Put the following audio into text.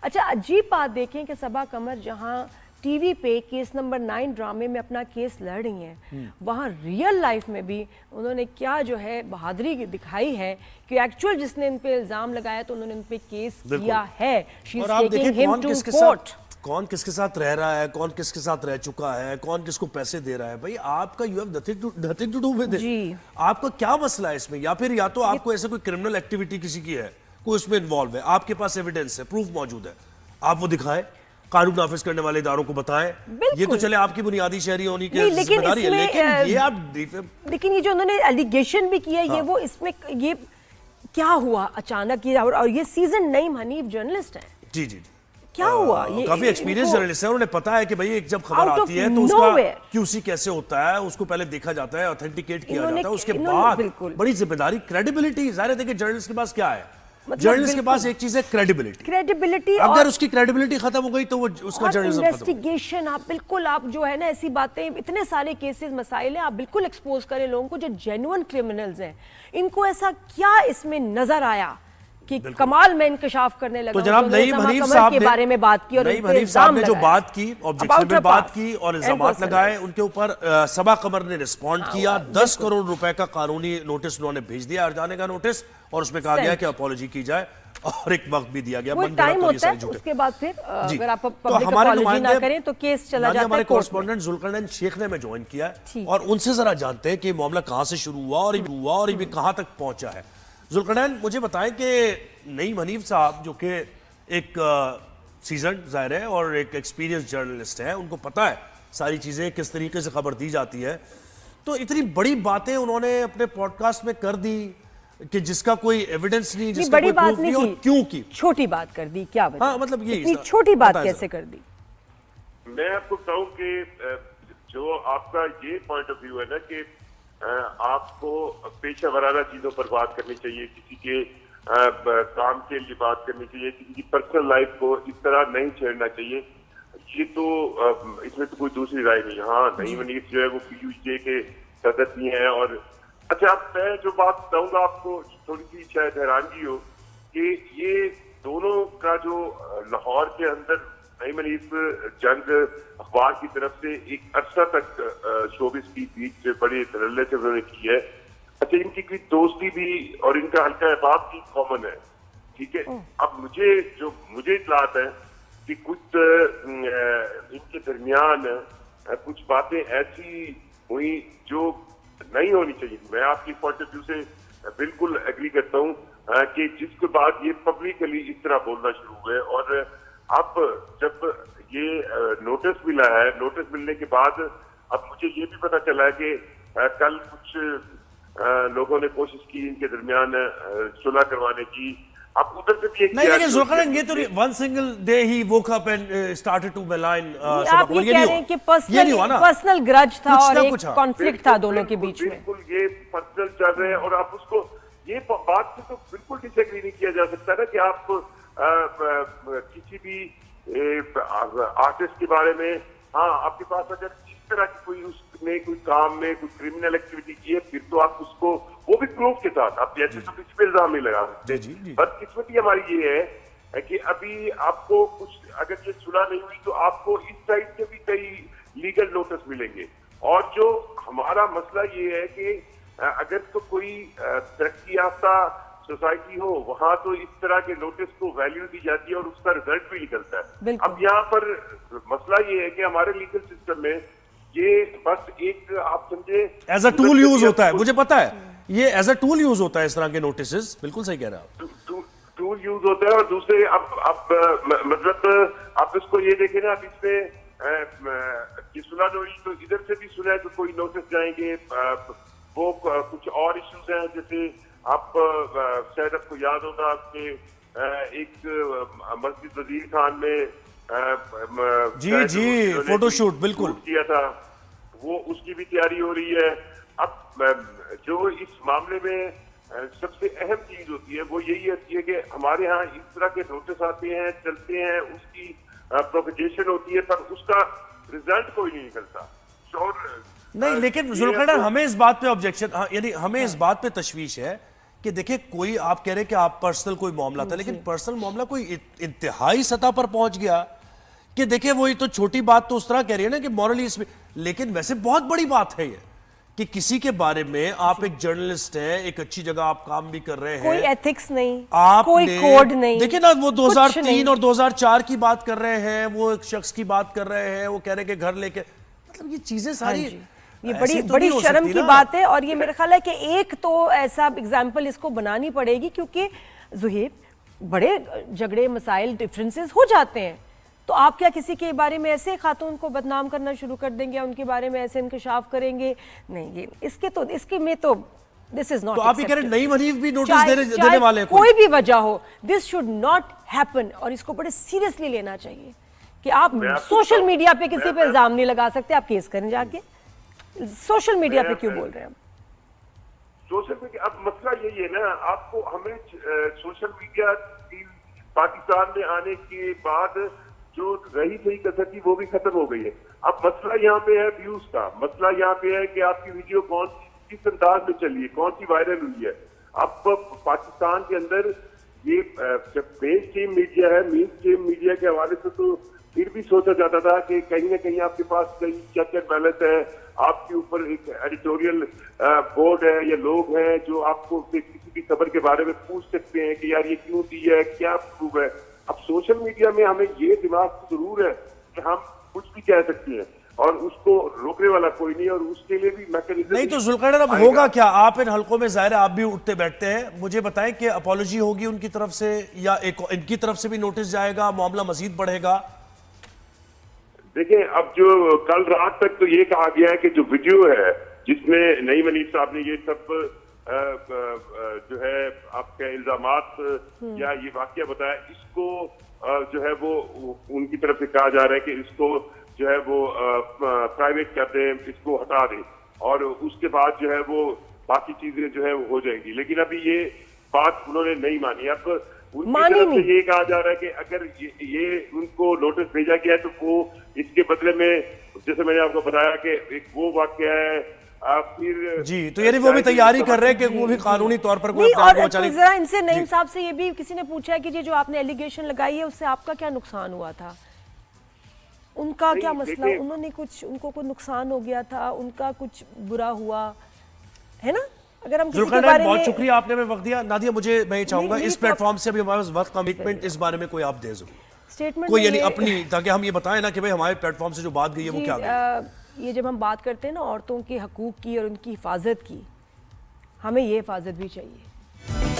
اچھا عجیب بات دیکھیں کہ صبا قمر جہاں ٹی وی پہ کیس نمبر 9 ڈرامے میں اپنا کیس لڑ رہی ہیں، وہاں ریئل لائف میں بھی انہوں نے کیا جو ہے بہادری دکھائی ہے کہ ایکچوئل جس نے ان پہ الزام لگایا تو انہوں نے ان پہ کیس کیا ہے. اور آپ دیکھیں کون کس کے ساتھ رہ رہا ہے، کون کس کے ساتھ رہ چکا ہے، کون کس کو پیسے دے رہا ہے. بھائی آپ کا you have nothing to do with it. آپ کا کیا مسئلہ ہے اس میں؟ یا پھر یا تو آپ کو ایسے کوئی کرمنل ایکٹیویٹی کسی کی ہے، کوئی اس میں انوالو ہے، آپ کے پاس ایویڈنس ہے، پروف موجود ہے، آپ وہ دکھائیں، قانون نافذ کرنے والے اداروں کو بتائیں. یہ تو چلے آپ کی بنیادی شہری ہونی کی ذمہ داری ہے، لیکن یہ آپ لیکن یہ جو انہوں نے ایلیگیشن بھی کیا یہ وہ اس میں یہ کیا ہوا اچانک، اور یہ سیزن نعیم حنیف جرنلسٹ ہیں. جی جی کیا ہوا؟ یہ کافی ایکسپیرینس جرنلسٹ ہے، انہوں نے پتا ہے کہ بھئی ایک جب خبر آتی ہے تو اس کا QC کیسے ہوتا ہے، اس کو پہلے دیکھا جاتا ہے، اوتھینٹیکیٹ کیا جاتا ہے، اس کے بعد بڑی ذمہ داری، کریڈیبلٹی. ظاہر ہے دیکھیں جرنلسٹ کے پاس کیا ہے، جرنلسٹ کے پاس ایک چیز ہے کریڈیبلٹی. اگر اس کی کریڈیبلٹی ختم ہو گئی تو وہ اس کا جرنلزم ختم. انویسٹیگیشن آپ بالکل آپ جو ہے نا ایسی باتیں، اتنے سارے کیسز مسائل ہیں، آپ بالکل ایکسپوز کریں لوگوں کو جو جینوئن کرمنلز ہیں. ان کو ایسا کیا اس میں نظر آیا کہ کمال میں انکشاف کرنے لگا؟ تو جناب نعیم حنیف صاحب کے بارے میں بات کی اور نعیم حنیف صاحب نے جو بات کی، آبجیکشن میں بات کی اور الزامات لگائے، ان کے اوپر صبا قمر نے رسپونڈ کیا. 10 کروڑ روپے کا قانونی نوٹس انہوں نے بھیج دیا، ارجانے کا نوٹس، اور اس میں کہا گیا کہ اپالوجی کی جائے اور ایک وقت بھی دیا گیا. وہ ٹائم ہوتا ہے اس کے بعد پھر اگر آپ پبلک اپالوجی نہ کریں تو کیس چلا جاتا ہے. ہمارے کورسپونڈنٹ ذوالقرنین شیخ نے ہمیں جوائن کیا ہے اور ان سے ذرا جانتے ہیں کہ معاملہ کہاں سے شروع ہوا اور یہ کہاں تک پہنچا ہے. ذوالقرنین مجھے بتائیں کہ نعیم حنیف صاحب جو کہ ایک سیزن ظاہر ہے اور ایک ایکسپیرینس جرنلسٹ ہیں، ان کو پتہ ہے ساری چیزیں کس طریقے سے خبر دی جاتی ہے، تو اتنی بڑی باتیں انہوں نے اپنے پوڈ کاسٹ میں کر دی کہ جس کا کوئی ایویڈنس نہیں، جس کا کوئی پروف نہیں، اور کیوں کی چھوٹی بات کر دی؟ کیا وجہ؟ ہاں مطلب یہ اتنی چھوٹی بات کیسے کر دی؟ میں آپ کو بتاؤں کہ جو آپ کا یہ پوائنٹ آف ویو ہے نا کہ آپ کو پیشہ ورانہ چیزوں پر بات کرنی چاہیے، کسی کے کام کے لیے بات کرنی چاہیے، کسی کی پرسنل لائف کو اس طرح نہیں چھیڑنا چاہیے، یہ تو اس میں تو کوئی دوسری رائے نہیں. ہاں نعیم حنیف جو ہے وہ PUJ کے صدر بھی ہیں. اور اچھا میں جو بات بتاؤں گا آپ کو تھوڑی سی شاید حیرانگی ہو کہ یہ دونوں کا جو لاہور کے اندر نعیم حنیف جنگ اخبار کی طرف سے ایک عرصہ تک شوبز کی بیچ بڑے دھڑلے سے انہوں نے کی ہے. اچھا ان کی کوئی دوستی بھی اور ان کا حلقہ احباب بھی کامن ہے، ٹھیک ہے. اب مجھے اطلاعات ہے کہ کچھ ان کے درمیان کچھ باتیں ایسی ہوئی جو نہیں ہونی چاہیے. میں آپ کی پوائنٹ آف ویو سے بالکل ایگری کرتا ہوں کہ جس کے بعد یہ پبلکلی اس طرح بولنا شروع ہوئے. اور اب جب یہ نوٹس ملا ہے، نوٹس ملنے کے بعد اب مجھے یہ بھی پتا چلا ہے کہ کل کچھ لوگوں نے کوشش کی ان کے درمیان صلح کروانے کی. اب ادھر سے بھی نہیں، لیکن ذوالقرنین یہ تو one single day he woke up and started to malign. آپ یہ کہہ رہے ہیں کہ پرسنل گرج تھا اور ایک کانفلکٹ تھا دونوں کے بیچ میں. بالکل یہ پرسنل چل رہے ہیں اور آپ اس کو یہ بات سے تو بالکل ڈس ایگری نہیں کیا جا سکتا نا کہ آپ کسی بھی آرٹسٹ کے بارے میں، ہاں آپ کے پاس اگر اس طرح کی کوئی اس نے کوئی کام میں کوئی کرمنل ایکٹیویٹی کی ہے پھر تو آپ اس کو وہ بھی پروف کے ساتھ آپ جیسے تو کسی پہ الزام نہیں لگا سکتے. بدقسمتی ہماری یہ ہے کہ ابھی آپ کو کچھ اگر یہ صلح نہیں ہوئی تو آپ کو اس سائڈ سے بھی کئی لیگل نوٹس ملیں گے. اور جو ہمارا مسئلہ یہ ہے کہ اگر تو کوئی ترقی یافتہ سوسائٹی ہو وہاں تو اس طرح کے نوٹس کو ویلیو دی جاتی ہے اور اس کا رزلٹ بھی نکلتا ہے. اب یہاں پر مسئلہ یہ ہے کہ ہمارے لیگل سسٹم میں یہ بس ایک آپ سمجھے ایز اے ٹول یوز ہوتا ہے. مجھے پتا ہے یہ ایز اے ٹول یوز ہوتا ہے اس طرح کے نوٹسز. بالکل صحیح کہہ رہا ہے آپ. ٹول یوز ہوتا ہے. اور دوسرے اب مطلب آپ اس کو یہ دیکھیں نا، اب اس میں صلح جو ہوئی تو ادھر سے بھی سنا تو کوئی نوٹس جائیں گے. وہ کچھ اور ایشوز ہیں جیسے آپ شاید آپ کو یاد ہوگا کہ ایک مسجد وزیر خان میں جی فوٹو شوٹ بالکل کیا تھا، وہ اس کی بھی تیاری ہو رہی ہے. اب جو اس معاملے میں سب سے اہم چیز ہوتی ہے وہ یہی ہوتی ہے کہ ہمارے ہاں اس طرح کے نوٹس آتے ہیں، چلتے ہیں، اس کی پروپیگیشن ہوتی ہے پر اس کا رزلٹ کوئی نہیں نکلتا. نہیں لیکن ذوالقرنین ہمیں اس بات پہ آبجیکشن، یعنی ہمیں اس بات پہ تشویش ہے کہ دیکھیں کوئی آپ کہہ رہے کہ آپ پرسنل کوئی معاملہ تھا لیکن پرسنل معاملہ کوئی انتہائی سطح پر پہنچ گیا کہ دیکھیں وہی تو چھوٹی بات تو اس طرح کہہ رہی ہے نا کہ مورلی اس میں، لیکن ویسے بہت بڑی بات ہے یہ کہ کسی کے بارے میں آپ ایک جرنلسٹ ہیں، ایک اچھی جگہ آپ کام بھی کر رہے ہیں، کوئی ایتھکس نہیں، آپ کوئی کوڈ نہیں، دیکھیں نا وہ 2003 اور 2004 کی بات کر رہے ہیں، وہ ایک شخص کی بات کر رہے ہیں، وہ کہہ رہے کہ گھر لے کے، مطلب یہ چیزیں ساری یہ بڑی شرم کی بات ہے. اور یہ میرا خیال ہے کہ ایک تو ایسا اگزامپل اس کو بنانی پڑے گی، کیونکہ زہیب بڑے جھگڑے مسائل ڈیفرنسز ہو جاتے ہیں، تو آپ کیا کسی کے بارے میں ایسے خاتون کو بدنام کرنا شروع کر دیں گے، ان کے بارے میں ایسے انکشاف کریں گے؟ نہیں، یہ اس کے میں تو this is not تو آپ یہ کہہ رہے نئی منیف بھی نوٹس دینے والے ہیں، کوئی بھی وجہ ہو، this should not happen، اور اس کو بڑے سیریسلی لینا چاہیے کہ آپ سوشل میڈیا پہ کسی پہ الزام نہیں لگا سکتے، آپ کیس کریں جا کے. سوشل میڈیا پہ کیوں بول رہے ہیں؟ سوشل میڈیا اب مسئلہ یہی ہے نا، آپ کو ہمیں سوشل میڈیا پاکستان میں آنے کے بعد جو رہی صحیح کثر تھی وہ بھی ختم ہو گئی ہے. اب مسئلہ یہاں پہ ہے ویوز کا، مسئلہ یہاں پہ ہے کہ آپ کی ویڈیو کس انداز میں چلی ہے، کون سی وائرل ہوئی ہے. اب پاکستان کے اندر یہ جب مین اسٹریم میڈیا ہے، مین اسٹریم میڈیا کے حوالے سے تو پھر بھی سوچا جاتا تھا کہ کہیں نہ کہیں آپ کے پاس کئی چیک اینڈ بیلنس ہے، آپ کے اوپر ایک ایڈیٹوریل بورڈ ہے یا لوگ ہیں جو آپ کو کسی بھی خبر کے بارے میں پوچھ سکتے ہیں کہ یار یہ کیوں دی ہے، کیا پروف ہے. اب سوشل میڈیا میں ہمیں یہ دماغ ضرور ہے کہ ہم کچھ بھی کہہ سکتے ہیں اور اس کو روکنے والا کوئی نہیں، اور اس کے لیے بھی میکینزم نہیں. تو ذوالقرنین اب ہوگا کیا؟ آپ ان حلقوں میں ظاہر ہے آپ بھی اٹھتے بیٹھتے ہیں، مجھے بتائیں کہ اپالوجی ہوگی ان کی طرف سے یا ان کی طرف سے بھی نوٹس جائے گا، معاملہ مزید بڑھے گا؟ دیکھیں اب جو کل رات تک تو یہ کہا گیا ہے کہ جو ویڈیو ہے جس میں نئی منیف صاحب نے یہ سب جو ہے آپ کے الزامات یا یہ واقعہ بتایا، اس کو جو ہے وہ ان کی طرف سے کہا جا رہا ہے کہ اس کو جو ہے وہ پرائیویٹ کر دیں، اس کو ہٹا دیں، اور اس کے بعد جو ہے وہ باقی چیزیں جو ہے وہ ہو جائیں گی. لیکن ابھی یہ بات انہوں نے نہیں مانی. اب ان کی طرف سے یہ کہا جا رہا ہے کہ اگر یہ ان کو نوٹس بھیجا گیا ہے تو وہ اس کے بدلے میں، جیسے میں نے آپ کو بتایا کہ ایک وہ واقعہ ہے پھر جی، تو یعنی وہ بھی تیاری کر رہے ہیں کہ وہ بھی قانونی طور پر کوئی اور ذرا ان سے نعیم صاحب سے یہ بھی کسی نے پوچھا ہے کہ جو آپ نے ایلیگیشن لگائی ہے اس سے آپ کا کیا نقصان ہوا تھا، ان کا کیا مسئلہ، انہوں نے کچھ، ان کو کوئی نقصان ہو گیا تھا، ان کا کچھ برا ہوا ہے نا؟ اگر ہم کسی کے بارے میں، بہت شکریہ آپ نے ہمیں وقت دیا. نادیہ مجھے میں یہ چاہوں گا اس پلیٹ فارم سے ابھی ہمارے پاس وقت کمٹمنٹ اس بارے میں کوئی آپ دے اسٹیٹمنٹ کوئی یعنی اپنی، تاکہ ہم یہ بتائیں نا کہ بھئی ہمارے پلیٹ فارم سے جو بات گئی ہے وہ کیا گئی. یہ جب ہم بات کرتے ہیں نا عورتوں کے حقوق کی اور ان کی حفاظت کی، ہمیں یہ حفاظت بھی چاہیے.